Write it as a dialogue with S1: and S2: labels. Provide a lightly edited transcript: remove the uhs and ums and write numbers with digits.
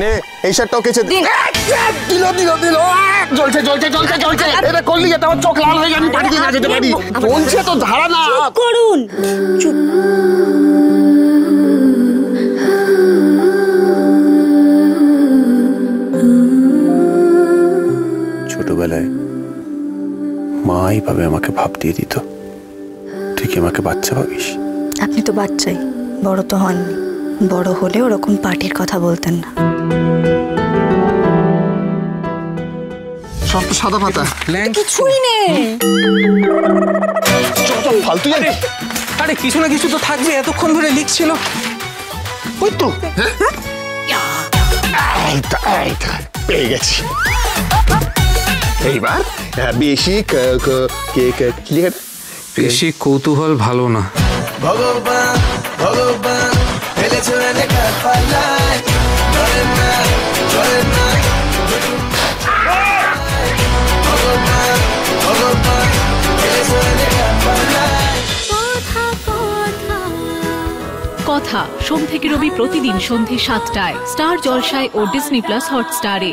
S1: নে এই শার্টটাও কেচে দে।
S2: দিল জ্বলছে এটা করলি এটা আমার চোখ লাল হয়ে আমি বাড়িতে না যেতে পারি। বলছে তো ধারা না
S3: করুন। চুপ।
S1: ছোটবেলায় মা এইভাবে আমাকে ভাব দিয়ে দিত, তুই কি আমাকে বাচ্চা ভাবিস?
S4: আপনি তো বাচ্চাই, বড় তো হননি। বড় হলে ওরকম পার্টির কথা বলতেন না।
S2: সব তো সাদা পাতা,
S3: কিছুই নেই।
S1: ফালতু জানি।
S5: আরে কিছু না কিছু তো থাকবে, এতক্ষণ ধরে লিখছিল।
S2: ওই তো পেয়ে গেছি। এইবার বেশি
S5: বেশি কৌতূহল ভালো না।
S6: ভগবান ভগবান ফেলেছে লেখা পাল্লায়, জলে না জলে না। ভগবান ভগবান ফেলেছে লেখা পাল্লায়।
S7: কথা সোম থেকে রবি প্রতিদিন সন্ধ্যে ৭টায় স্টার জলসায় ও ডিজনি প্লাস হটস্টারে।